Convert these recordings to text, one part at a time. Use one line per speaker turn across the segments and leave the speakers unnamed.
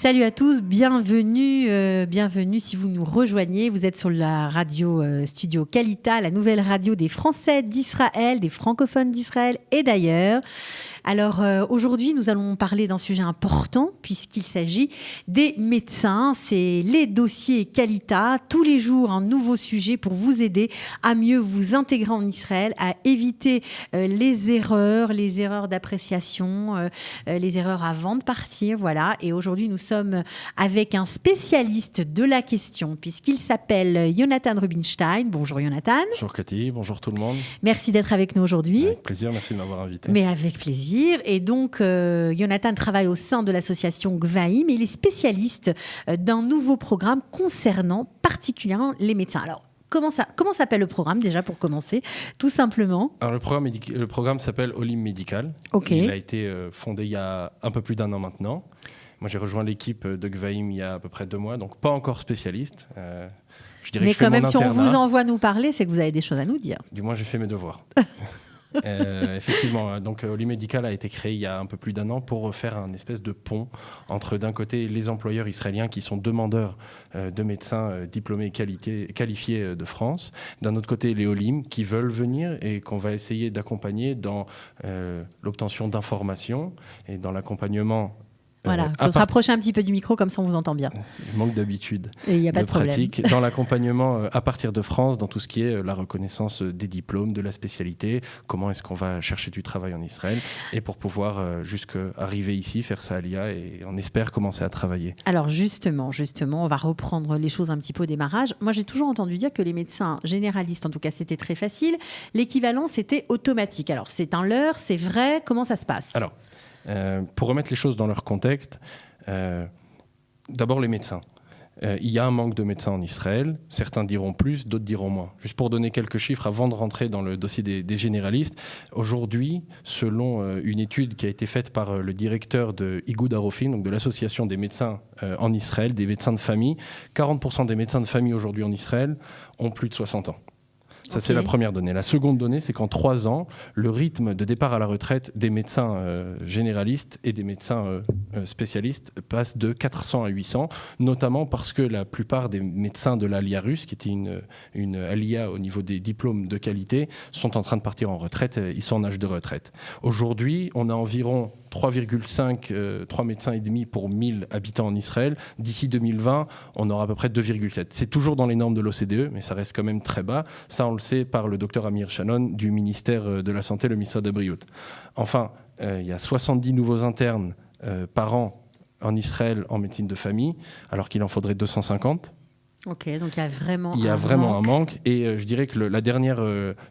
Salut à tous, bienvenue si vous nous rejoignez. Vous êtes sur la radio Studio Kalita, la nouvelle radio des Français d'Israël, des francophones d'Israël et d'ailleurs. Alors aujourd'hui, nous allons parler d'un sujet important puisqu'il s'agit des médecins. C'est les dossiers Kalita. Tous les jours, un nouveau sujet pour vous aider à mieux vous intégrer en Israël, à éviter les erreurs d'appréciation, les erreurs avant de partir. Voilà. Et aujourd'hui, nous sommes avec un spécialiste de la question puisqu'il s'appelle Jonathan Rubinstein. Bonjour Jonathan.
Bonjour Cathy, bonjour tout le monde.
Merci d'être avec nous aujourd'hui.
Avec plaisir, merci de m'avoir invité.
Mais avec plaisir. Et donc, Jonathan travaille au sein de l'association Gvaim et il est spécialiste d'un nouveau programme concernant particulièrement les médecins. Alors, comment s'appelle le programme déjà pour commencer, tout simplement?
Alors, le programme s'appelle Olim Medical.
Okay.
Il a été fondé il y a un peu plus d'un an maintenant. Moi, j'ai rejoint l'équipe de Gvaim il y a à peu près 2 mois, donc pas encore spécialiste. Je dirais
mais
que je fais
quand même,
mon
si on
internat.
vous envoie nous parler, c'est que vous avez des choses à nous dire.
Du moins, j'ai fait mes devoirs. Effectivement, donc Olim Medical a été créé il y a un peu plus d'1 an pour faire un espèce de pont entre d'un côté les employeurs israéliens qui sont demandeurs de médecins diplômés et qualifiés de France, d'un autre côté les Olim qui veulent venir et qu'on va essayer d'accompagner dans l'obtention d'informations et dans l'accompagnement.
Voilà, il faut se rapprocher un petit peu du micro, comme ça on vous entend bien.
Il manque d'habitude.
Il n'y a pas de
pratique dans l'accompagnement à partir de France, dans tout ce qui est la reconnaissance des diplômes, de la spécialité, comment est-ce qu'on va chercher du travail en Israël, et pour pouvoir jusqu'arriver ici, faire ça à l'IA, et on espère commencer à travailler.
Alors justement, on va reprendre les choses un petit peu au démarrage. Moi, j'ai toujours entendu dire que les médecins généralistes, en tout cas, c'était très facile. L'équivalent, c'était automatique. Alors, c'est un leurre, c'est vrai, comment ça se passe ?
Alors, pour remettre les choses dans leur contexte, d'abord les médecins. Il y a un manque de médecins en Israël. Certains diront plus, d'autres diront moins. Juste pour donner quelques chiffres avant de rentrer dans le dossier des généralistes, aujourd'hui, selon une étude qui a été faite par le directeur de Igoud Harofim, donc de l'association des médecins en Israël, des médecins de famille, 40% des médecins de famille aujourd'hui en Israël ont plus de 60 ans. Ça, c'est la première donnée. La seconde donnée, c'est qu'en 3 ans, le rythme de départ à la retraite des médecins généralistes et des médecins spécialistes passe de 400 à 800, notamment parce que la plupart des médecins de l'Alia russe, qui était une Alia au niveau des diplômes de qualité, sont en train de partir en retraite. Ils sont en âge de retraite. Aujourd'hui, on a environ 3 médecins et demi pour 1000 habitants en Israël. D'ici 2020, on aura à peu près 2,7. C'est toujours dans les normes de l'OCDE, mais ça reste quand même très bas. Ça, on le sait par le docteur Amir Shannon du ministère de la Santé, le ministère de Briout. Enfin, il y a 70 nouveaux internes par an en Israël en médecine de famille, alors qu'il en faudrait 250.
Ok, donc il y a vraiment
un manque. Et je dirais que la dernière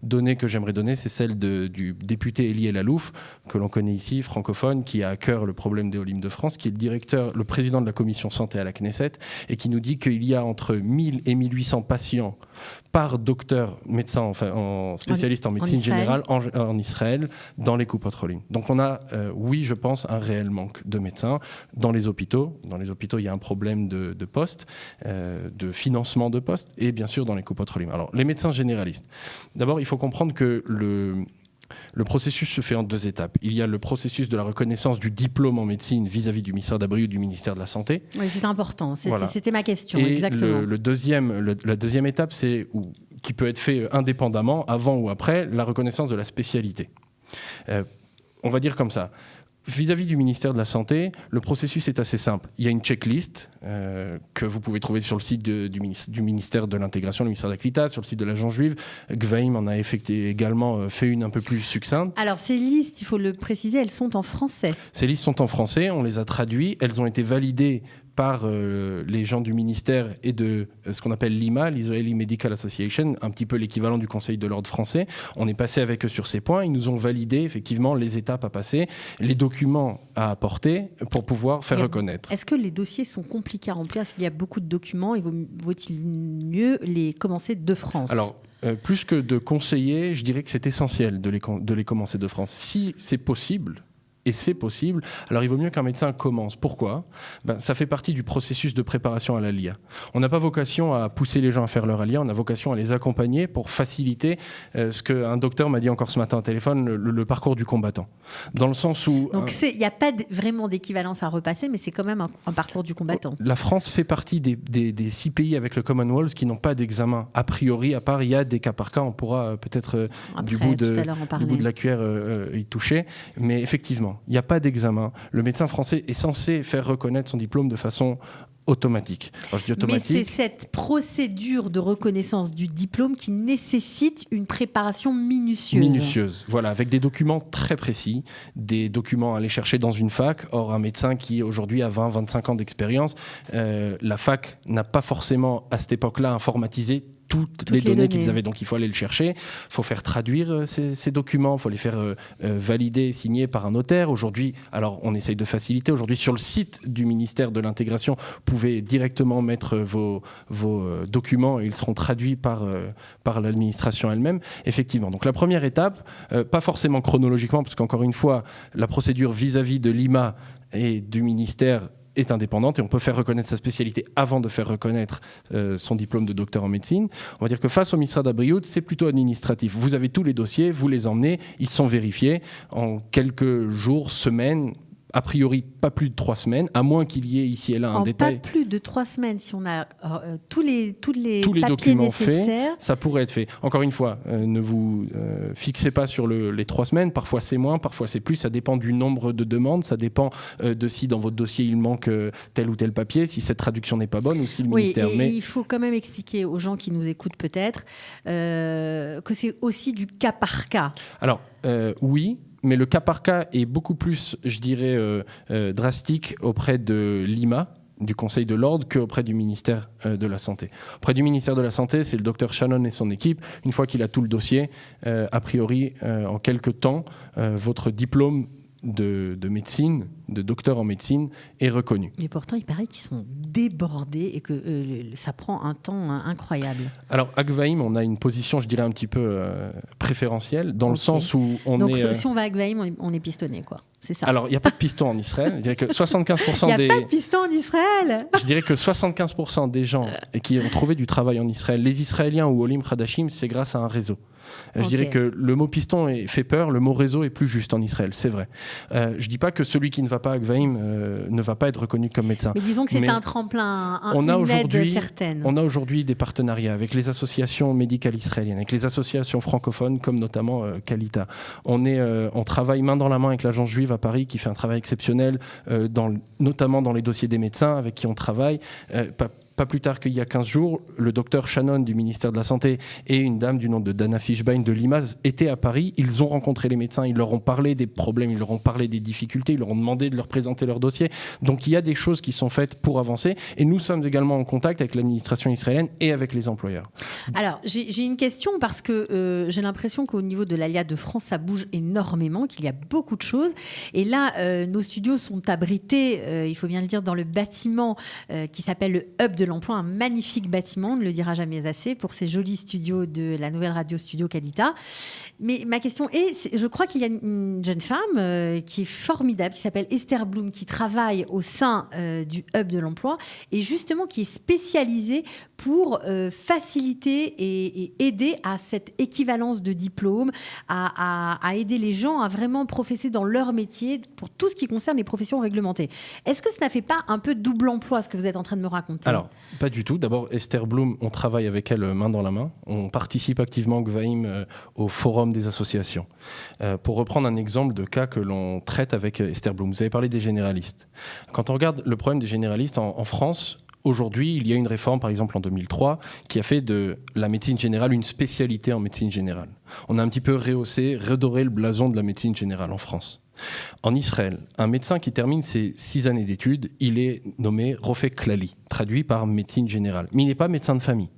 donnée que j'aimerais donner, c'est celle du député Elie Elalouf, que l'on connaît ici, francophone, qui a à cœur le problème des Olim de France, qui est le président de la commission santé à la Knesset, et qui nous dit qu'il y a entre 1000 et 1800 patients par docteur, médecin, enfin spécialiste en médecine générale en Israël, dans les coupotes Olim. Donc on a, oui, je pense, un réel manque de médecins dans les hôpitaux. Dans les hôpitaux, il y a un problème de postes, de financement de postes, et bien sûr dans les coupotes Olim. Alors, les médecins généralistes. D'abord, il faut comprendre que le processus se fait en 2 étapes. Il y a le processus de la reconnaissance du diplôme en médecine vis-à-vis du ministère d'Abri ou du ministère de la Santé.
Oui, c'est important. C'était ma question,
et
exactement.
La deuxième étape, qui peut être fait indépendamment, avant ou après, la reconnaissance de la spécialité. On va dire comme ça. Vis-à-vis du ministère de la Santé, le processus est assez simple. Il y a une checklist que vous pouvez trouver sur le site du ministère de l'Intégration, le ministère de la Klita, sur le site de l'Agence juive. Gvaim en a également fait une un peu plus succincte.
Alors ces listes, il faut le préciser, elles sont en français.
Ces listes sont en français, on les a traduites, elles ont été validées par les gens du ministère et de ce qu'on appelle l'IMA, l'Israeli Medical Association, un petit peu l'équivalent du Conseil de l'ordre français. On est passé avec eux sur ces points. Ils nous ont validé effectivement les étapes à passer, les documents à apporter pour pouvoir faire reconnaître.
Est-ce que les dossiers sont compliqués à remplir? Est-ce qu'il y a beaucoup de documents? Vaut-il mieux les commencer de France?
Alors, plus que de conseiller, je dirais que c'est essentiel de les commencer de France. Si c'est possible, Et c'est possible. Alors, il vaut mieux qu'un médecin commence. Pourquoi ? Ça fait partie du processus de préparation à l'ALIA. On n'a pas vocation à pousser les gens à faire leur ALIA, on a vocation à les accompagner pour faciliter ce qu'un docteur m'a dit encore ce matin au téléphone, le parcours du combattant. Dans le sens où...
Donc, il n'y a pas vraiment d'équivalence à repasser, mais c'est quand même un parcours du combattant.
La France fait partie des 6 pays avec le Commonwealth qui n'ont pas d'examen. A priori, à part, il y a des cas par cas, on pourra peut-être du bout de la cuillère y toucher. Mais effectivement, il n'y a pas d'examen. Le médecin français est censé faire reconnaître son diplôme de façon automatique. Alors, je dis automatique.
Mais c'est cette procédure de reconnaissance du diplôme qui nécessite une préparation minutieuse.
Minutieuse, voilà, avec des documents très précis, des documents à aller chercher dans une fac. Or, un médecin qui aujourd'hui a 20-25 ans d'expérience, la fac n'a pas forcément à cette époque-là informatisé toutes les données qu'ils avaient, donc il faut aller le chercher, il faut faire traduire ces documents, il faut les faire valider, signer par un notaire. Aujourd'hui, alors on essaye de faciliter, aujourd'hui sur le site du ministère de l'Intégration, vous pouvez directement mettre vos documents et ils seront traduits par l'administration elle-même. Effectivement, donc la première étape, pas forcément chronologiquement, parce qu'encore une fois, la procédure vis-à-vis de l'IMA et du ministère est indépendante et on peut faire reconnaître sa spécialité avant de faire reconnaître son diplôme de docteur en médecine. On va dire que face au Misra d'Abrioud, c'est plutôt administratif. Vous avez tous les dossiers, vous les emmenez, ils sont vérifiés en quelques jours, semaines, a priori pas plus de 3 semaines, à moins qu'il y ait ici et là un détail.
Pas plus de 3 semaines, si on a tous les papiers
documents
nécessaires.
Faits, ça pourrait être fait. Encore une fois, ne vous fixez pas sur les 3 semaines, parfois c'est moins, parfois c'est plus, ça dépend du nombre de demandes, ça dépend de si dans votre dossier il manque tel ou tel papier, si cette traduction n'est pas bonne ou si le ministère...
Oui, il faut quand même expliquer aux gens qui nous écoutent peut-être que c'est aussi du cas par cas.
Alors, oui, mais le cas par cas est beaucoup plus, je dirais, drastique auprès de l'IMA, du Conseil de l'Ordre, qu'auprès du ministère de la Santé. Auprès du ministère de la Santé, c'est le docteur Shannon et son équipe. Une fois qu'il a tout le dossier, a priori, en quelques temps, votre diplôme de médecine, de docteur en médecine, est reconnu.
Mais pourtant, il paraît qu'ils sont débordés et que ça prend un temps incroyable.
Alors, à Gvaïm, on a une position, je dirais, un petit peu préférentielle, dans le sens où on
Donc,
est...
si on va à Gvaïm, on est pistonné, quoi. C'est ça.
Alors, il n'y a pas de piston en Israël. Je dirais que 75%
Il n'y a pas de piston en Israël.
Je dirais que 75% des gens qui ont trouvé du travail en Israël, les Israéliens ou Olim Khadashim, c'est grâce à un réseau. Je dirais que le mot piston fait peur, le mot réseau est plus juste en Israël, c'est vrai. Je ne dis pas que celui qui ne va pas à Gvaïm ne va pas être reconnu comme médecin.
Mais disons que c'est un tremplin, une aide certaine.
On a aujourd'hui des partenariats avec les associations médicales israéliennes, avec les associations francophones, comme notamment Kalita. On travaille main dans la main avec l'Agence juive à Paris, qui fait un travail exceptionnel, notamment dans les dossiers des médecins avec qui on travaille. Pas plus tard qu'il y a 15 jours, le docteur Shannon du ministère de la Santé et une dame du nom de Dana Fishbein de l'IMAS étaient à Paris. Ils ont rencontré les médecins, ils leur ont parlé des problèmes, ils leur ont parlé des difficultés, ils leur ont demandé de leur présenter leur dossier. Donc il y a des choses qui sont faites pour avancer. Et nous sommes également en contact avec l'administration israélienne et avec les employeurs.
Alors, j'ai une question parce que j'ai l'impression qu'au niveau de l'ALIA de France, ça bouge énormément, qu'il y a beaucoup de choses. Et là, nos studios sont abrités, il faut bien le dire, dans le bâtiment qui s'appelle le Hub de l'emploi, un magnifique bâtiment, on ne le dira jamais assez, pour ces jolis studios de la nouvelle radio Studio Kalita. Mais ma question est, je crois qu'il y a une jeune femme qui est formidable, qui s'appelle Esther Blum, qui travaille au sein du Hub de l'emploi et justement qui est spécialisée pour faciliter et aider à cette équivalence de diplôme, à aider les gens à vraiment professer dans leur métier pour tout ce qui concerne les professions réglementées. Est-ce que ça n'a fait pas un peu double emploi, ce que vous êtes en train de me raconter ?
Alors, pas du tout. D'abord, Esther Blum, on travaille avec elle main dans la main. On participe activement, Gvaïm, au forum des associations. Pour reprendre un exemple de cas que l'on traite avec Esther Blum, vous avez parlé des généralistes. Quand on regarde le problème des généralistes en France, aujourd'hui, il y a une réforme, par exemple en 2003, qui a fait de la médecine générale une spécialité en médecine générale. On a un petit peu rehaussé, redoré le blason de la médecine générale en France. En Israël, un médecin qui termine ses 6 années d'études, il est nommé Rofé Klali, traduit par médecine générale. Mais il n'est pas médecin de famille.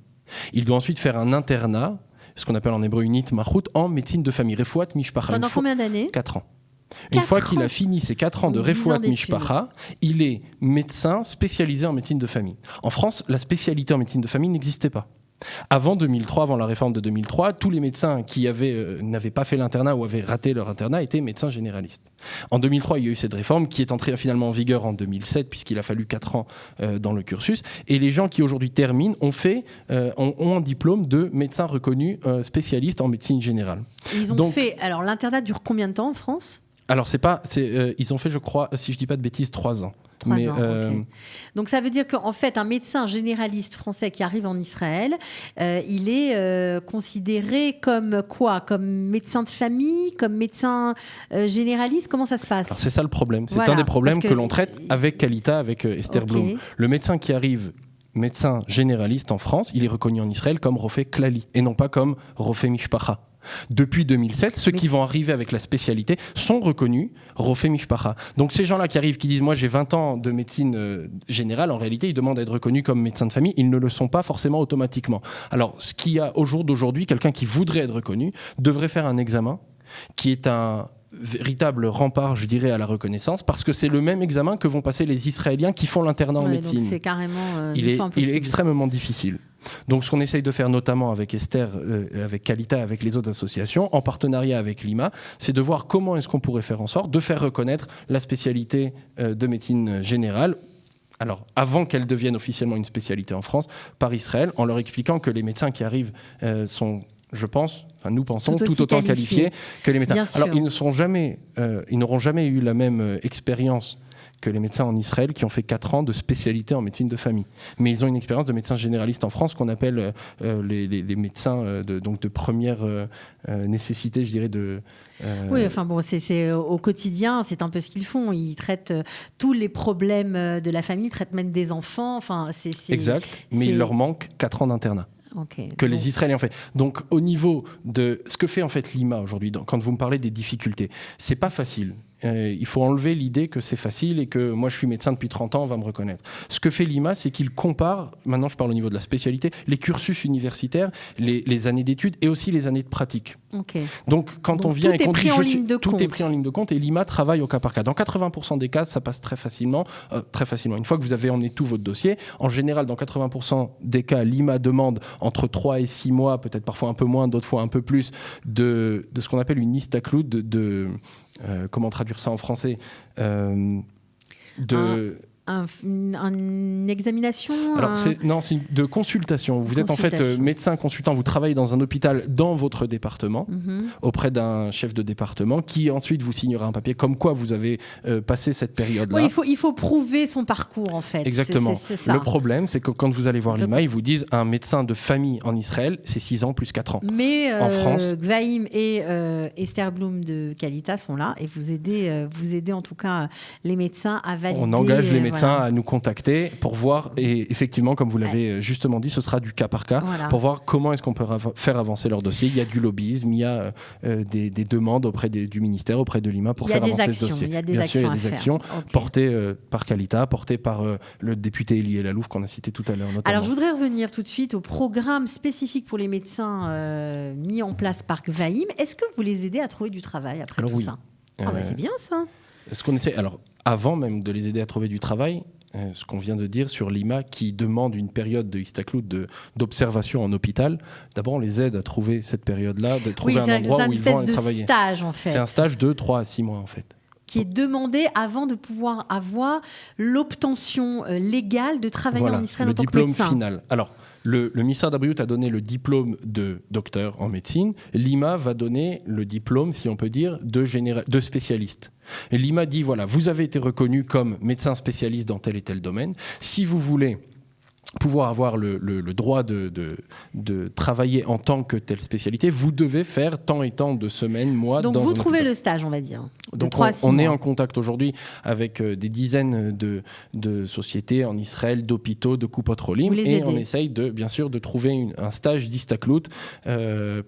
Il doit ensuite faire un internat, ce qu'on appelle en hébreu une itmachut, en médecine de famille. Refouat mishpacha.
Pendant combien d'années ?
4 ans. Une fois qu'il a fini ses 4 ans de Refouat Mishpacha, il est médecin spécialisé en médecine de famille. En France, la spécialité en médecine de famille n'existait pas. Avant 2003, avant la réforme de 2003, tous les médecins qui n'avaient pas fait l'internat ou avaient raté leur internat étaient médecins généralistes. En 2003, il y a eu cette réforme qui est entrée finalement en vigueur en 2007, puisqu'il a fallu 4 ans dans le cursus. Et les gens qui aujourd'hui terminent ont un diplôme de médecin reconnu spécialiste en médecine générale.
Et ils ont fait. Alors l'internat dure combien de temps en France ?
Alors ils ont fait, je crois, si je dis pas de bêtises, 3 ans.
3 ans, ok. Donc ça veut dire qu'en fait, un médecin généraliste français qui arrive en Israël, il est considéré comme quoi ? Comme médecin de famille, comme médecin généraliste ? Comment ça se passe ?
Alors c'est ça le problème. C'est un des problèmes que l'on traite avec Kalita, avec Esther Blum. Le médecin qui arrive, médecin généraliste en France, il est reconnu en Israël comme Rofé Klali et non pas comme Rofé Mishpacha. Depuis 2007, ceux qui vont arriver avec la spécialité sont reconnus Rofé Mishpacha. Donc ces gens-là qui arrivent, qui disent « moi j'ai 20 ans de médecine générale », en réalité ils demandent à être reconnus comme médecins de famille, ils ne le sont pas forcément automatiquement. Alors ce qu'il y a au jour d'aujourd'hui, quelqu'un qui voudrait être reconnu devrait faire un examen qui est un véritable rempart, je dirais, à la reconnaissance, parce que c'est le même examen que vont passer les Israéliens qui font l'internat en médecine.
Donc c'est carrément
il est extrêmement difficile. Donc ce qu'on essaye de faire notamment avec Esther, avec Kalita, avec les autres associations, en partenariat avec l'IMA, c'est de voir comment est-ce qu'on pourrait faire en sorte de faire reconnaître la spécialité de médecine générale, alors avant qu'elle devienne officiellement une spécialité en France, par Israël, en leur expliquant que les médecins qui arrivent sont, je pense, nous pensons, tout autant qualifiés que les médecins. Alors ils n'auront jamais eu la même expérience que les médecins en Israël qui ont fait 4 ans de spécialité en médecine de famille. Mais ils ont une expérience de médecins généralistes en France qu'on appelle les médecins de première nécessité, je dirais.
Oui, enfin bon, c'est au quotidien, c'est un peu ce qu'ils font. Ils traitent tous les problèmes de la famille, ils traitent même des enfants. Enfin,
exact, mais il leur manque 4 ans d'internat. Que les Israéliens ont fait. Donc, au niveau de ce que fait en fait l'IMA aujourd'hui, quand vous me parlez des difficultés, c'est pas facile. Il faut enlever l'idée que c'est facile et que moi je suis médecin depuis 30 ans, on va me reconnaître. Ce que fait l'IMA, c'est qu'il compare, maintenant je parle au niveau de la spécialité, les cursus universitaires, les années d'études et aussi les années de pratique. Donc quand on vient et qu'on dit tout est pris en ligne de compte et l'IMA travaille au cas par cas. Dans 80% des cas, ça passe très facilement. Une fois que vous avez emmené tout votre dossier, en général dans 80% des cas, l'IMA demande entre 3 et 6 mois, peut-être parfois un peu moins, d'autres fois un peu plus, de ce qu'on appelle une istaklout, comment traduire ça en français
une examination.
Alors c'est de consultation. Vous êtes en fait médecin consultant, vous travaillez dans un hôpital dans votre département, auprès d'un chef de département qui ensuite vous signera un papier comme quoi vous avez passé cette période-là.
Oui, il faut prouver son parcours en fait.
Exactement. C'est ça. Le problème, c'est que quand vous allez voir l'IMA, ils vous disent un médecin de famille en Israël, c'est 6 ans plus 4 ans.
Mais
en France,
Gvaïm et Esther Blum de Kalita sont là et vous aidez en tout cas les médecins à valider.
On engage les médecins à nous contacter pour voir, et effectivement, comme vous l'avez justement dit, ce sera du cas par cas, pour voir comment est-ce qu'on peut faire avancer leur dossier. Il y a du lobbyisme, il y a des demandes auprès du ministère, auprès de l'IMA pour faire avancer ce dossier.
Il y a des actions
portées par Kalita, portées par le député Elie Elalouf qu'on a cité tout à l'heure notamment.
Alors je voudrais revenir tout de suite au programme spécifique pour les médecins mis en place par Gvaïm. Est-ce que vous les aidez à trouver du travail après tout ça ? C'est bien ça.
Ce qu'on essaie, alors avant même de les aider à trouver du travail, ce qu'on vient de dire sur l'IMA qui demande une période de istaklout d'observation en hôpital, d'abord on les aide à trouver cette période-là, de trouver un endroit où ils vont aller travailler.
C'est un stage en fait.
C'est un stage de 3 à 6 mois en fait.
Qui est demandé avant de pouvoir avoir l'obtention légale de travailler en Israël en tant que médecin.
Le diplôme final. Alors, le ministère d'Abriout a donné le diplôme de docteur en médecine. L'IMA va donner le diplôme, si on peut dire, de spécialiste. Et l'IMA dit, voilà, vous avez été reconnu comme médecin spécialiste dans tel et tel domaine. Si vous voulez pouvoir avoir le droit de travailler en tant que telle spécialité, vous devez faire tant et tant de semaines, mois.
Donc vous trouvez le stage, on va dire.
Donc on est en contact aujourd'hui avec des dizaines de sociétés en Israël, d'hôpitaux, de Coupotrolim, et on essaye bien sûr de trouver un stage d'istaklout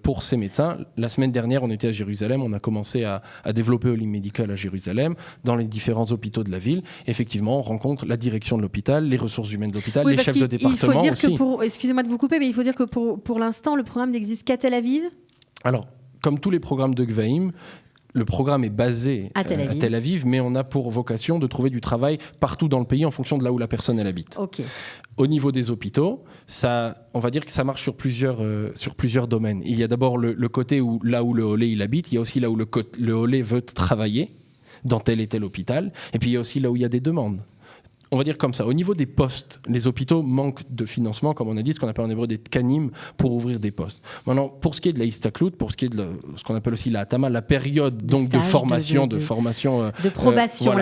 pour ces médecins. La semaine dernière, on était à Jérusalem, on a commencé à développer Olim Medical à Jérusalem, dans les différents hôpitaux de la ville. Effectivement, on rencontre la direction de l'hôpital, les ressources humaines de l'hôpital, les chefs de département aussi.
Excusez-moi de vous couper, mais il faut dire que pour l'instant, le programme n'existe qu'à Tel Aviv.
Alors, comme tous les programmes de Gvaïm, le programme est basé
à Tel
Aviv, mais on a pour vocation de trouver du travail partout dans le pays en fonction de là où la personne elle habite.
Ok.
Au niveau des hôpitaux, on va dire que ça marche sur plusieurs domaines. Il y a d'abord le côté là où le Olé il habite, il y a aussi là où le Olé veut travailler, dans tel et tel hôpital, et puis il y a aussi là où il y a des demandes. On va dire comme ça. Au niveau des postes, les hôpitaux manquent de financement, comme on a dit, ce qu'on appelle en hébreu des tkanim, pour ouvrir des postes. Maintenant, pour ce qui est de la histaklout, pour ce qui est de ce qu'on appelle aussi la hatama, la période donc de formation, de
probation, la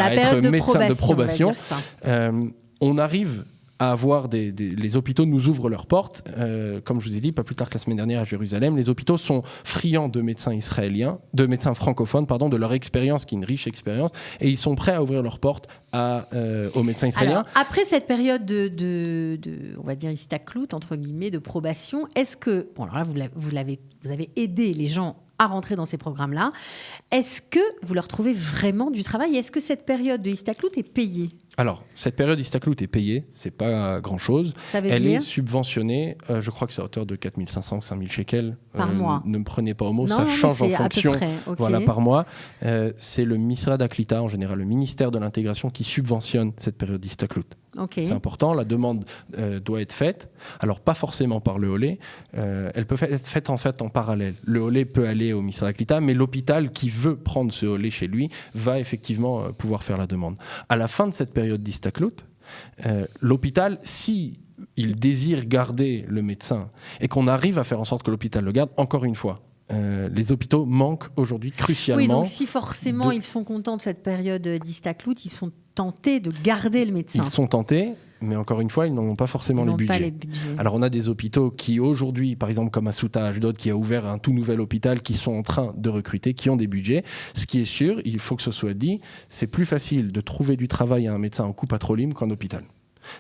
période de probation,
on arrive à avoir les hôpitaux nous ouvrent leurs portes. Comme je vous ai dit, pas plus tard que la semaine dernière à Jérusalem, les hôpitaux sont friands de médecins israéliens, de médecins francophones, de leur expérience, qui est une riche expérience, et ils sont prêts à ouvrir leurs portes aux médecins israéliens.
Alors, après cette période de on va dire histaklout, entre guillemets, de probation, est-ce que, bon, alors là, vous avez aidé les gens à rentrer dans ces programmes-là, est-ce que vous leur trouvez vraiment du travail? Est-ce que cette période de histaklout est payée?
Alors, cette période histaklout est payée, c'est pas grand-chose. Elle est subventionnée, je crois que c'est à hauteur de 4 500 ou 5 000 shekels.
Par mois.
Ne me prenez pas au mot, ça change en fonction. Okay. Voilà, par mois. C'est le Misrad Aklita, en général, le ministère de l'intégration, qui subventionne cette période histaklout.
Okay.
C'est important, la demande doit être faite. Alors, pas forcément par le Olé, elle peut être faite en fait en parallèle. Le Olé peut aller au Misrad Aklita, mais l'hôpital qui veut prendre ce Olé chez lui va effectivement pouvoir faire la demande. À la fin de cette période d'histaklout, l'hôpital, si il désire garder le médecin et qu'on arrive à faire en sorte que l'hôpital le garde, encore une fois, les hôpitaux manquent aujourd'hui crucialement.
Oui, donc si forcément ils sont contents de cette période d'histaklout, ils sont tentés de garder le médecin.
Ils sont tentés, mais encore une fois, ils n'en ont pas forcément les budgets. Alors on a des hôpitaux qui aujourd'hui, par exemple comme Asuta Ashdod, qui a ouvert un tout nouvel hôpital, qui sont en train de recruter, qui ont des budgets. Ce qui est sûr, il faut que ce soit dit, c'est plus facile de trouver du travail à un médecin en coupatrolim qu'en hôpital.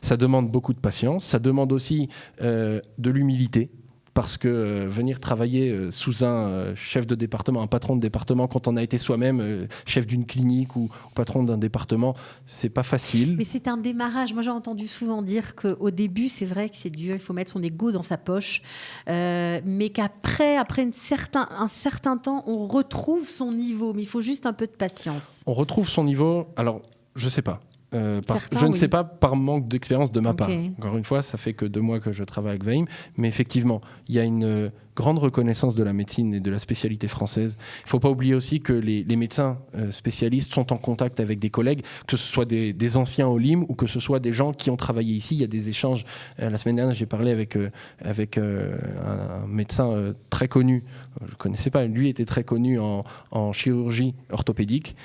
Ça demande beaucoup de patience, ça demande aussi de l'humilité. Parce que venir travailler sous un chef de département, un patron de département, quand on a été soi-même chef d'une clinique ou patron d'un département, c'est pas facile.
Mais c'est un démarrage. Moi, j'ai entendu souvent dire qu'au début, c'est vrai que c'est dur, il faut mettre son ego dans sa poche, mais qu'après un certain temps, on retrouve son niveau. Mais il faut juste un peu de patience.
On retrouve son niveau, alors je sais pas. Je ne sais pas par manque d'expérience de ma part. Encore une fois, ça fait que 2 mois que je travaille avec Vaim, mais effectivement, il y a une grande reconnaissance de la médecine et de la spécialité française. Il ne faut pas oublier aussi que les médecins spécialistes sont en contact avec des collègues, que ce soit des anciens Olim ou que ce soit des gens qui ont travaillé ici. Il y a des échanges. La semaine dernière, j'ai parlé avec un médecin très connu. Je ne connaissais pas, lui était très connu en chirurgie orthopédique.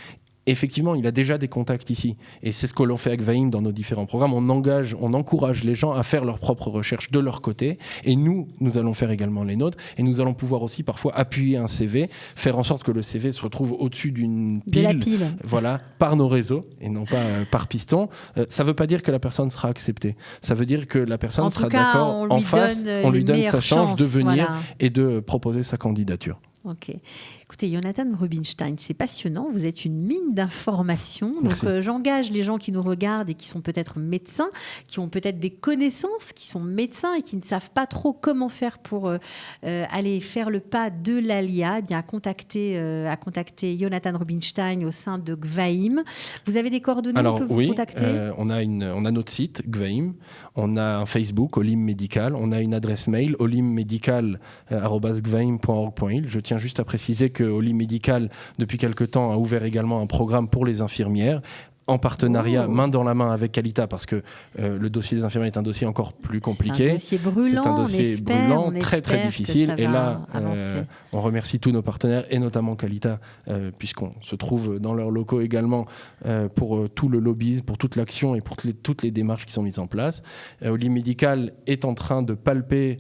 Effectivement, il a déjà des contacts ici. Et c'est ce que l'on fait avec Vaim dans nos différents programmes. On encourage les gens à faire leurs propres recherches de leur côté. Et nous allons faire également les nôtres. Et nous allons pouvoir aussi parfois appuyer un CV, faire en sorte que le CV se retrouve au-dessus d'une pile.
De la pile.
Voilà, par nos réseaux et non pas par piston. Ça ne veut pas dire que la personne sera acceptée. Ça veut dire que la personne sera d'accord en face. On lui donne sa chance de venir et de proposer sa candidature.
Ok. Écoutez, Jonathan Rubinstein, c'est passionnant. Vous êtes une mine d'informations. Donc, j'engage les gens qui nous regardent et qui sont peut-être médecins, qui ont peut-être des connaissances, qui sont médecins et qui ne savent pas trop comment faire pour aller faire le pas de l'ALIA, eh bien à contacter Jonathan Rubinstein au sein de Gvaim. Vous avez des coordonnées?
Alors,
on peut vous contacter?
on a notre site Gvaim, on a un Facebook Olim Médical, on a une adresse mail olimmedical@gvaim.org.il. Je tiens juste à préciser que Olim Médical, depuis quelque temps, a ouvert également un programme pour les infirmières, en partenariat, main dans la main avec Qualita, parce que le dossier des infirmières est un dossier encore plus compliqué.
C'est un dossier brûlant,
très très difficile. Et là, on remercie tous nos partenaires, et notamment Qualita, puisqu'on se trouve dans leurs locaux également pour tout le lobbyisme, pour toute l'action et pour toutes les démarches qui sont mises en place. Olim Médical est en train de palper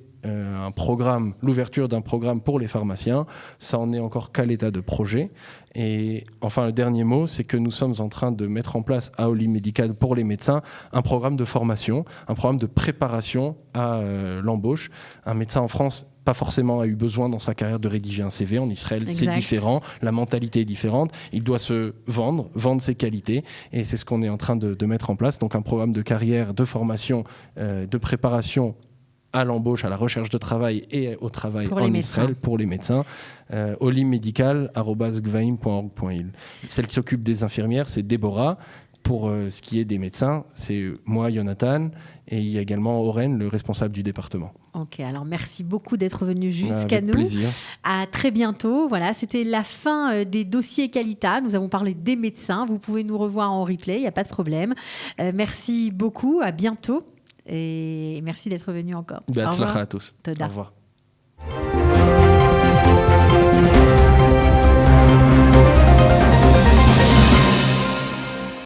l'ouverture d'un programme pour les pharmaciens. Ça en est encore qu'à l'état de projet. Et enfin, le dernier mot, c'est que nous sommes en train de mettre en place à Olim Médical pour les médecins un programme de formation, un programme de préparation à l'embauche. Un médecin en France pas forcément a eu besoin dans sa carrière de rédiger un CV. En Israël, c'est différent. La mentalité est différente. Il doit se vendre ses qualités. Et c'est ce qu'on est en train de mettre en place. Donc un programme de carrière, de formation, de préparation à l'embauche, à la recherche de travail et au travail
pour
en Israël pour les médecins. olimedical@gvaim.org.il. Celle qui s'occupe des infirmières, c'est Déborah. Pour ce qui est des médecins, c'est moi, Jonathan, et il y a également Oren, le responsable du département.
Ok, alors merci beaucoup d'être venu jusqu'à
Avec
nous.
plaisir.
À très bientôt. Voilà, c'était la fin des dossiers Qualita. Nous avons parlé des médecins. Vous pouvez nous revoir en replay, il n'y a pas de problème. Merci beaucoup, à bientôt. Et merci d'être venu encore. Au revoir.
À tous.
Toda.
Au revoir.